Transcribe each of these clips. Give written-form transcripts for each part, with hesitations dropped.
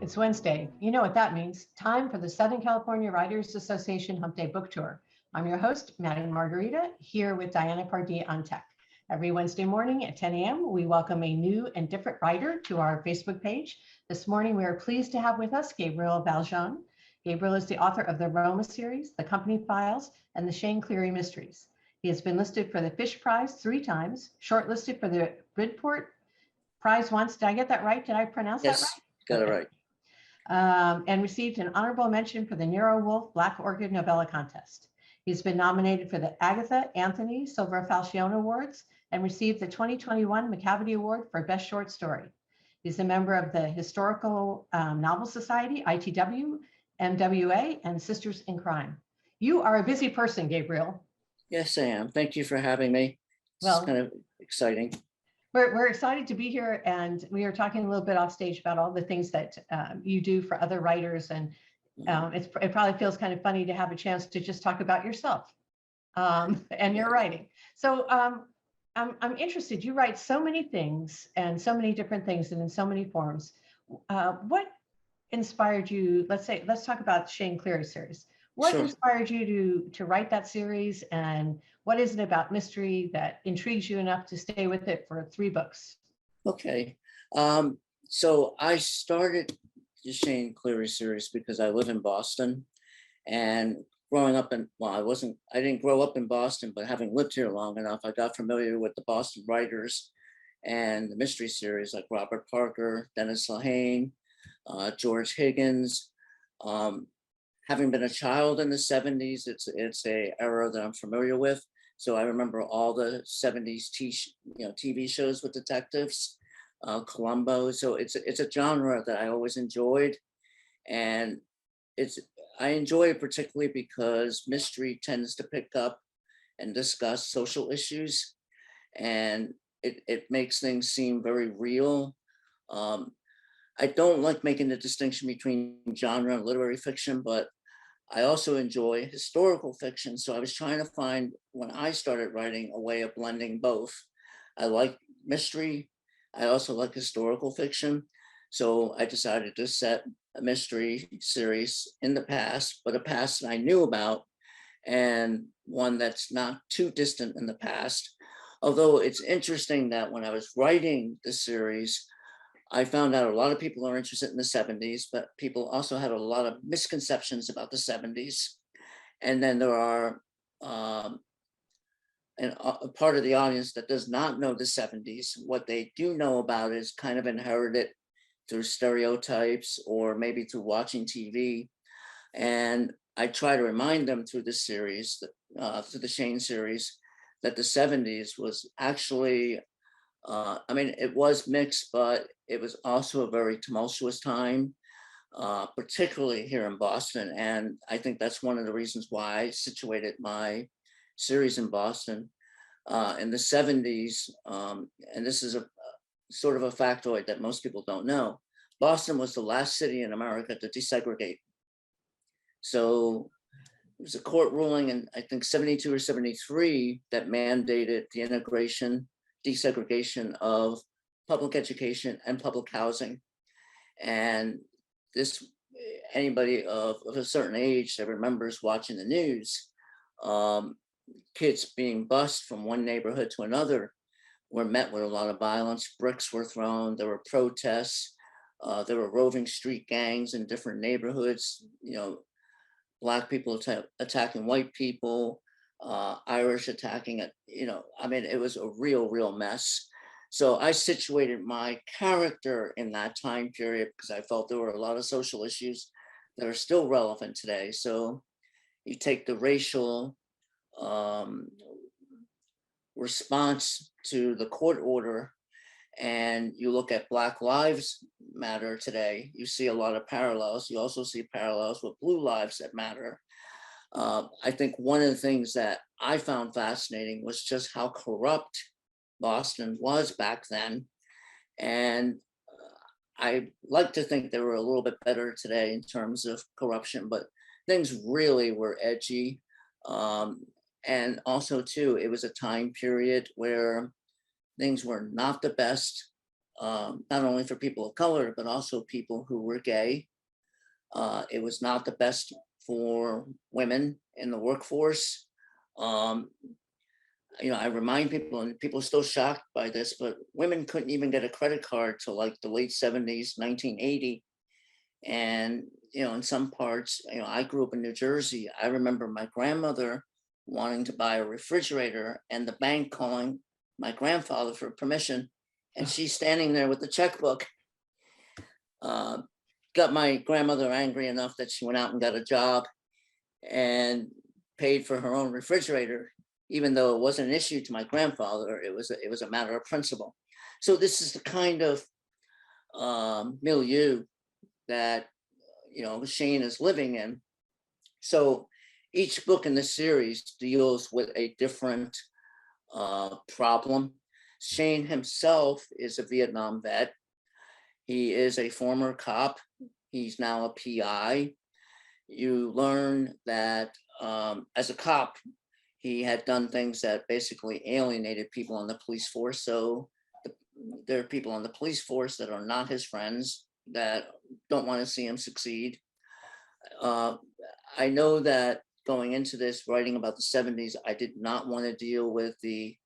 It's Wednesday. You know what that means. Time for the Southern California Writers Association Hump Day Book Tour. I'm your host, Maddie Margarita, here with Diana Pardee on tech. Every Wednesday morning at 10 a.m., we welcome a new and different writer to our Facebook page. This morning, we are pleased to have with us Gabriel Valjan. Gabriel is the author of the Roma Series, the Company Files, and the Shane Cleary Mysteries. He has been listed for the Fish Prize 3 times, shortlisted for the Bridport Prize once. Did I get that right? Did I pronounce that right? Yes, got it right. And received an honorable mention for the Nero, Wolfe, Black Orchid Novella Contest. He's been nominated for the Agatha, Anthony, Silver Falchion Awards and received the 2021 Macavity Award for Best Short Story. He's a member of the Historical Novel Society, ITW, MWA, and Sisters in Crime. You are a busy person, Gabriel. Yes, I am. Thank you for having me. It's kind of exciting. We're excited to be here, and we are talking a little bit off stage about all the things that you do for other writers, and it probably feels kind of funny to have a chance to just talk about yourself and your writing. So I'm interested. You write so many things and so many different things and in so many forms. What inspired you? Let's talk about Shane Cleary series. What inspired you to write that series, and what is it about mystery that intrigues you enough to stay with it for 3 books? Okay. So I started the Shane Cleary series because I live in Boston, and growing up I didn't grow up in Boston, but having lived here long enough, I got familiar with the Boston writers and the mystery series like Robert Parker, Dennis Lehane, George Higgins. Having been a child in the 70s, it's a era that I'm familiar with. So I remember all the 70s TV shows with detectives, Columbo. So it's a genre that I always enjoyed, and I enjoy it particularly because mystery tends to pick up and discuss social issues, and it makes things seem very real. I don't like making the distinction between genre and literary fiction, but I also enjoy historical fiction. So I was trying to find, when I started writing, a way of blending both. I like mystery. I also like historical fiction. So I decided to set a mystery series in the past, but a past that I knew about, and one that's not too distant in the past. Although it's interesting that when I was writing the series, I found out a lot of people are interested in the 70s, but people also had a lot of misconceptions about the 70s. And then there are a part of the audience that does not know the 70s. What they do know about is kind of inherited through stereotypes or maybe through watching TV. And I try to remind them through this series, through the Shane series, that the 70s was actually, it was mixed, but it was also a very tumultuous time, particularly here in Boston. And I think that's one of the reasons why I situated my series in Boston. In the 70s, and this is a sort of a factoid that most people don't know, Boston was the last city in America to desegregate. So there was a court ruling in, I think, 72 or 73 that mandated the desegregation of public education and public housing. And this, anybody of a certain age that remembers watching the news, kids being bused from one neighborhood to another were met with a lot of violence. Bricks were thrown, there were protests, there were roving street gangs in different neighborhoods, Black people attacking white people, Irish attacking it, it was a real mess. So I situated my character in that time period because I felt there were a lot of social issues that are still relevant today. So you take the racial response to the court order and you look at Black Lives Matter today, you see a lot of parallels. You also see parallels with Blue Lives That Matter. I think one of the things that I found fascinating was just how corrupt Boston was back then. And I like to think they were a little bit better today in terms of corruption, but things really were edgy. And also too, it was a time period where things were not the best. not only for people of color, but also people who were gay. It was not the best for women in the workforce. I remind people, and people are still shocked by this, but women couldn't even get a credit card till like the late 70s, 1980. And, in some parts, I grew up in New Jersey. I remember my grandmother wanting to buy a refrigerator and the bank calling my grandfather for permission. And she's standing there with the checkbook. Got my grandmother angry enough that she went out and got a job and paid for her own refrigerator, even though it wasn't an issue to my grandfather. It was a matter of principle. So this is the kind of milieu that Shane is living in. So each book in the series deals with a different problem. Shane himself is a Vietnam vet. He is a former cop. He's now a PI. You learn that as a cop, he had done things that basically alienated people on the police force. So there are people on the police force that are not his friends, that don't want to see him succeed. I know that going into this, writing about the 70s, I did not want to deal with the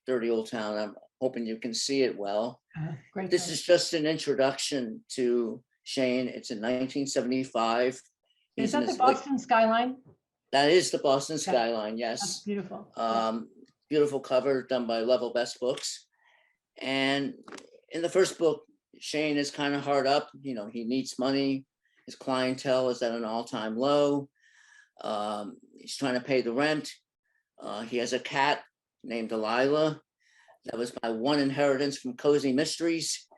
dirty old town. I'm hoping you can see it well. Great. This is just an introduction to Shane. It's in 1975. Is that the Boston skyline? That is the Boston skyline, yes. That's beautiful. Beautiful cover done by Level Best Books. And in the first book, Shane is kind of hard up. He needs money. His clientele is at an all-time low. He's trying to pay the rent. He has a cat named Delilah. That was my one inheritance from Cozy Mysteries.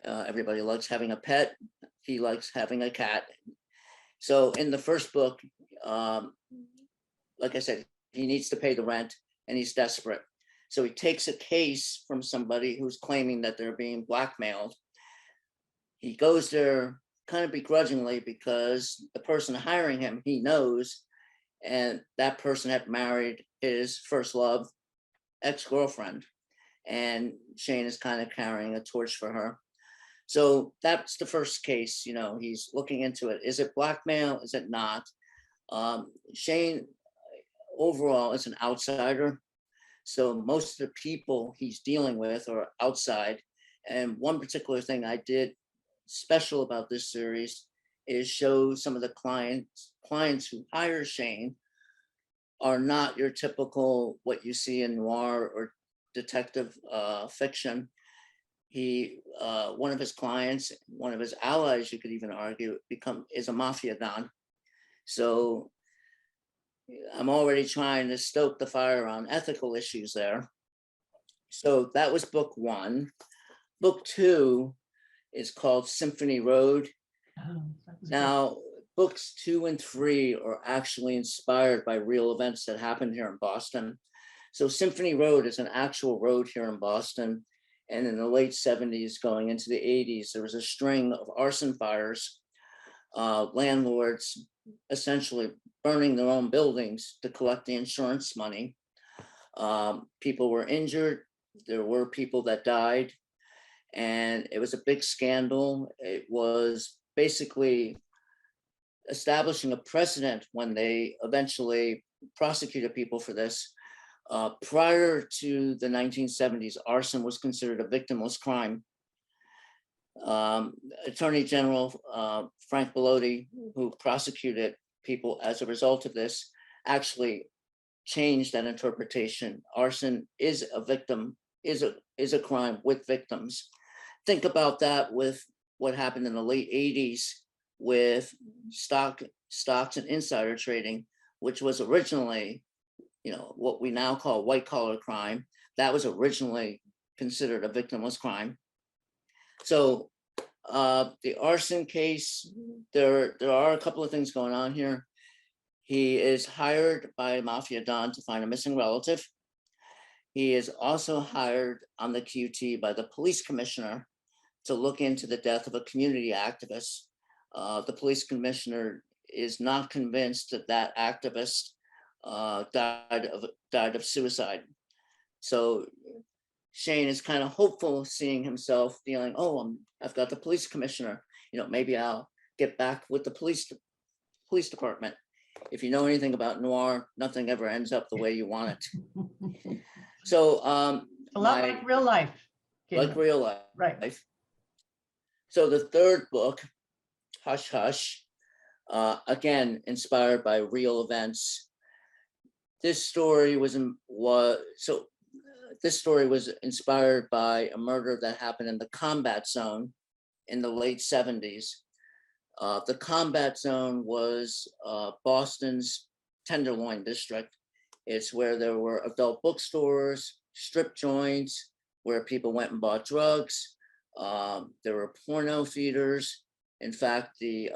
Everybody likes having a pet. He likes having a cat. So in the first book, like I said, he needs to pay the rent and he's desperate. So he takes a case from somebody who's claiming that they're being blackmailed. He goes there kind of begrudgingly because the person hiring him, he knows, and that person had married his first love ex-girlfriend. And Shane is kind of carrying a torch for her. So that's the first case. He's looking into it. Is it blackmail? Is it not? Shane overall is an outsider. So most of the people he's dealing with are outside. And one particular thing I did special about this series is show some of the clients who hire Shane are not your typical what you see in noir or detective fiction. One of his clients, one of his allies, you could even argue, is a mafia don. So I'm already trying to stoke the fire on ethical issues there. So that was book one. Book two is called Symphony Road. Now, books 2 and 3 are actually inspired by real events that happened here in Boston. So Symphony Road is an actual road here in Boston. And in the late 70s, going into the 80s, there was a string of arson fires, landlords essentially burning their own buildings to collect the insurance money. People were injured. There were people that died. And it was a big scandal. It was basically establishing a precedent when they eventually prosecuted people for this. Prior to the 1970s, arson was considered a victimless crime. Attorney General Frank Bellotti, who prosecuted people as a result of this, actually changed that interpretation. Arson is a crime with victims. Think about that with what happened in the late 80s with stocks and insider trading, which was originally, what we now call white collar crime. That was originally considered a victimless crime. So the arson case, there are a couple of things going on here. He is hired by a mafia don to find a missing relative. He is also hired on the QT by the police commissioner to look into the death of a community activist. the police commissioner is not convinced that that activist died of suicide. So Shane is kind of hopeful, seeing himself feeling, oh, I've got the police commissioner. Maybe I'll get back with the police department. If you know anything about noir, nothing ever ends up the way you want it. So a lot like real life. Like real life. Right. So the third book, Hush Hush, again, inspired by real events. This story was inspired by a murder that happened in the combat zone in the late 70s. The combat zone was Boston's Tenderloin district. It's where there were adult bookstores, strip joints, where people went and bought drugs. There were porno theaters. In fact, the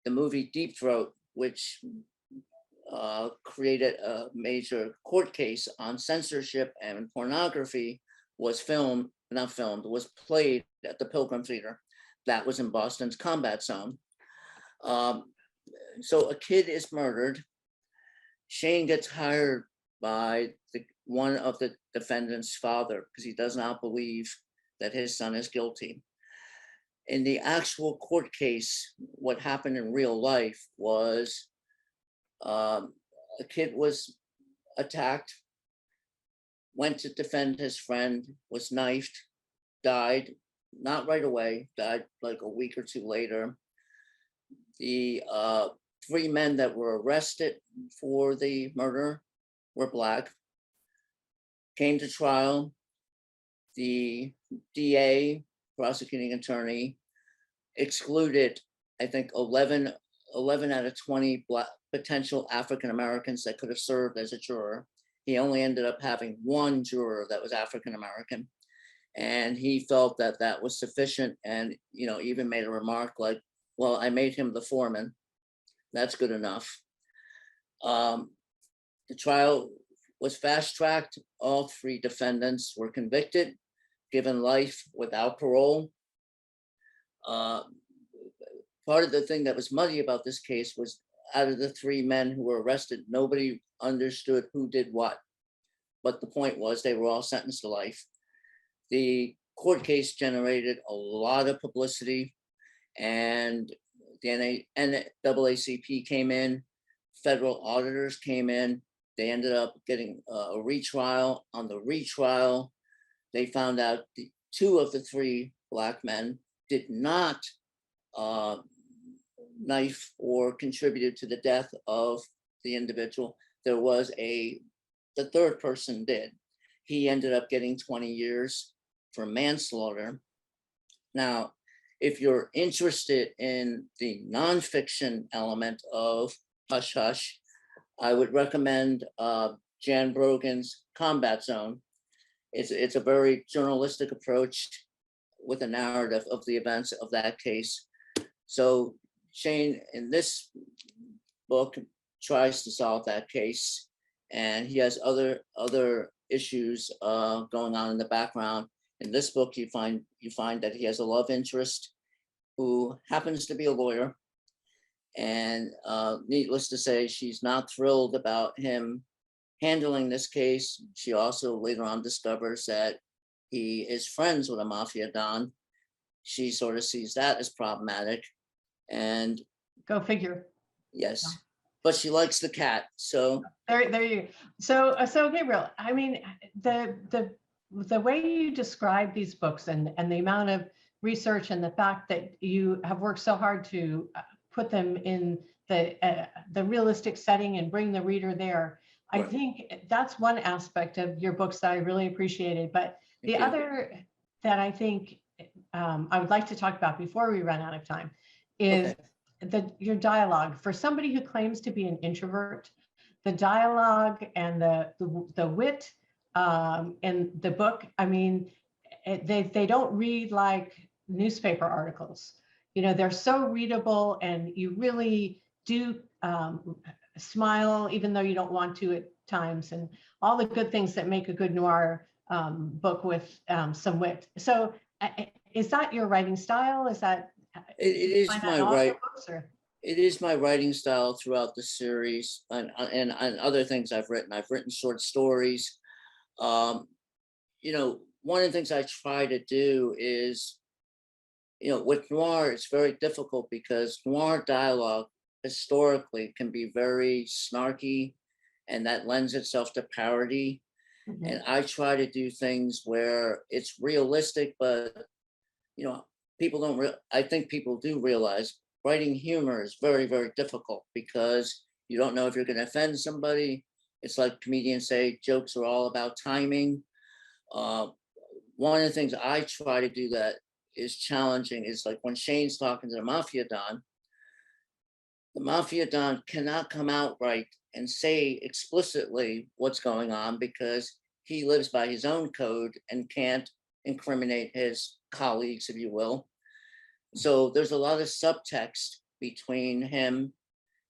movie Deep Throat, which created a major court case on censorship and pornography, was played at the Pilgrim Theater. That was in Boston's combat zone. So a kid is murdered. Shane gets hired by one of the defendant's father because he does not believe that his son is guilty. In the actual court case, what happened in real life was a kid was attacked, went to defend his friend, was knifed, died, not right away, died like a week or two later. The 3 men that were arrested for the murder were Black, came to trial. The DA, prosecuting attorney, excluded, I think, 11 out of 20 Black potential African Americans that could have served as a juror. He only ended up having 1 juror that was African American. And he felt that that was sufficient, and even made a remark like, well, I made him the foreman. That's good enough. The trial was fast-tracked. All 3 defendants were convicted, given life without parole. Part of the thing that was muddy about this case was, out of the 3 men who were arrested, nobody understood who did what. But the point was they were all sentenced to life. The court case generated a lot of publicity, and the NAACP came in, federal auditors came in. They ended up getting a retrial. On the retrial, they found out 2 of the 3 Black men did not knife or contributed to the death of the individual. The 3rd person did. He ended up getting 20 years for manslaughter. Now, if you're interested in the nonfiction element of Hush Hush, I would recommend Jan Brogan's Combat Zone. It's a very journalistic approach with a narrative of the events of that case. So Shane, in this book, tries to solve that case, and he has other issues going on in the background. In this book, you find that he has a love interest who happens to be a lawyer, and needless to say, she's not thrilled about him handling this case. She also later on discovers that he is friends with a mafia don. She sort of sees that as problematic, and go figure. Yes, but she likes the cat. So there you go. So Gabriel, I mean, the way you describe these books and the amount of research and the fact that you have worked so hard to put them in the realistic setting and bring the reader there, right. I think that's one aspect of your books that I really appreciated. But the other that I think I would like to talk about before we run out of time is your dialogue. For somebody who claims to be an introvert, the dialogue and the wit in the book, I mean, they don't read like newspaper articles. They're so readable, and you really do smile, even though you don't want to at times, and all the good things that make a good noir book with some wit. So is that your writing style? Is that It is find that my in all of right. your books, or? It is my writing style throughout the series and other things I've written. I've written short stories. Um, one of the things I try to do is, with noir, it's very difficult because noir dialogue historically can be very snarky, and that lends itself to parody. Mhm. And I try to do things where it's realistic, but people don't. I think people do realize writing humor is very, very difficult because you don't know if you're going to offend somebody. It's like comedians say, jokes are all about timing. Uh, One of the things I try to do that is challenging is like when Shane's talking to the Mafia Don cannot come out right and say explicitly what's going on because he lives by his own code and can't incriminate his colleagues, if you will. So there's a lot of subtext between him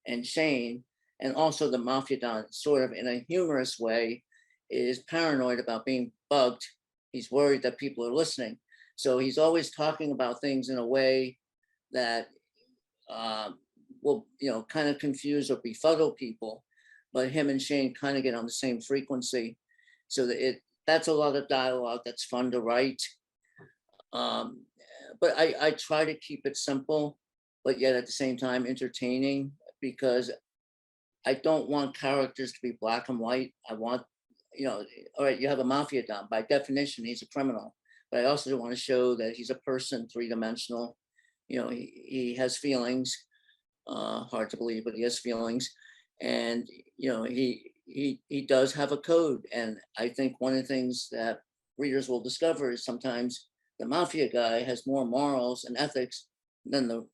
and Shane, and also the Mafia Don, sort of in a humorous way, is paranoid about being bugged. He's worried that people are listening. So he's always talking about things in a way that will, kind of confuse or befuddle people. But him and Shane kind of get on the same frequency. So that's a lot of dialogue that's fun to write. But I try to keep it simple, but yet at the same time entertaining, because I don't want characters to be black and white. I want, all right, you have a Mafia Don. By definition, he's a criminal. But I also want to show that he's a person, three-dimensional. He has feelings. Hard to believe, but he has feelings. And, he does have a code. And I think one of the things that readers will discover is sometimes the Mafia guy has more morals and ethics than the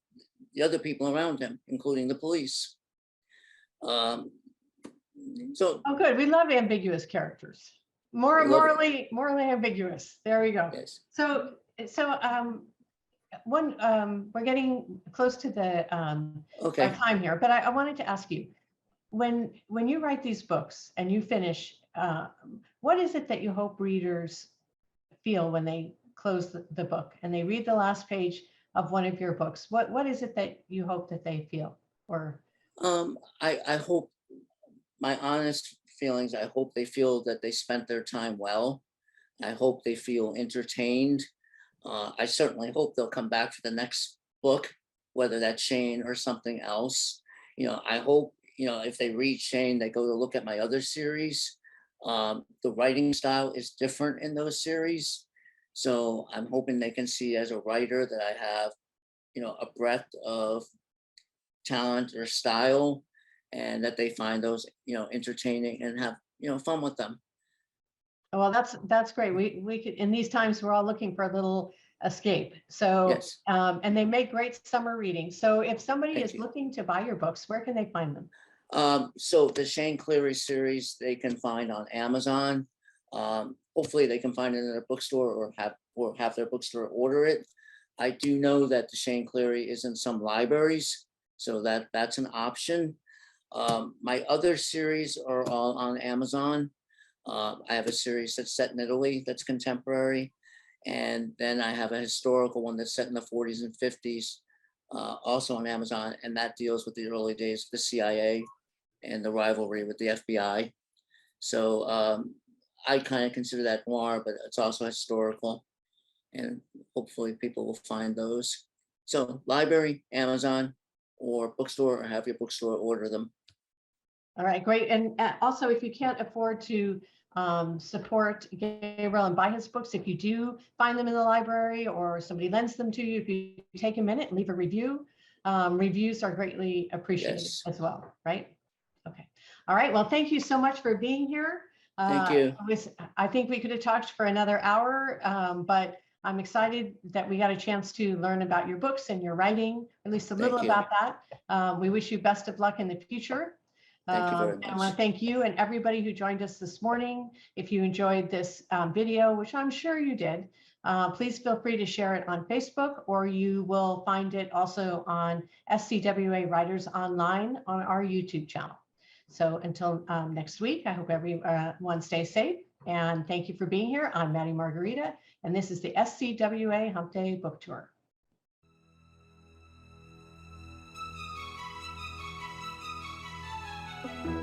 other people around him, including the police. Oh, good. We love ambiguous characters. Morally ambiguous. There we go. Yes. So we're getting close to the our time here, but I wanted to ask you, when you write these books and you finish, what is it that you hope readers feel when they close the book and they read the last page of one of your books? What is it that you hope that they feel? Or I hope, my honest feelings, I hope they feel that they spent their time well. I hope they feel entertained. I certainly hope they'll come back for the next book, whether that's Shane or something else. I hope, if they read Shane, they go to look at my other series. The writing style is different in those series. So I'm hoping they can see as a writer that I have, a breadth of talent or style, and that they find those, entertaining and have, fun with them. well, that's great. We could, in these times, we're all looking for a little escape. So, Yes. And they make great summer reading. So if somebody Thank is you. looking to buy your books, where can they find them? So the Shane Cleary series, they can find on Amazon. Hopefully they can find it in a bookstore or have their bookstore order it. I do know that the Shane Cleary is in some libraries, so that's an option. My other series are all on Amazon. I have a series that's set in Italy that's contemporary. And then I have a historical one that's set in the 40s and 50s, also on Amazon. And that deals with the early days of the CIA and the rivalry with the FBI. So I kind of consider that noir, but it's also historical. And hopefully people will find those. So library, Amazon, or bookstore, or have your bookstore order them. All right, great. And also, if you can't afford to support Gabriel and buy his books, if you do find them in the library or somebody lends them to you, if you take a minute and leave a review, reviews are greatly appreciated as well, right? Okay. All right. Well, thank you so much for being here. Thank you. I think we could have talked for another hour, but I'm excited that we got a chance to learn about your books and your writing, at least a little about that. We wish you best of luck in the future. Thank you very much. And I want to thank you and everybody who joined us this morning. If you enjoyed this video, which I'm sure you did, please feel free to share it on Facebook, or you will find it also on SCWA Writers Online on our YouTube channel. So until next week, I hope everyone stays safe, and thank you for being here. I'm Maddie Margarita, and this is the SCWA Hump Day Book Tour. you.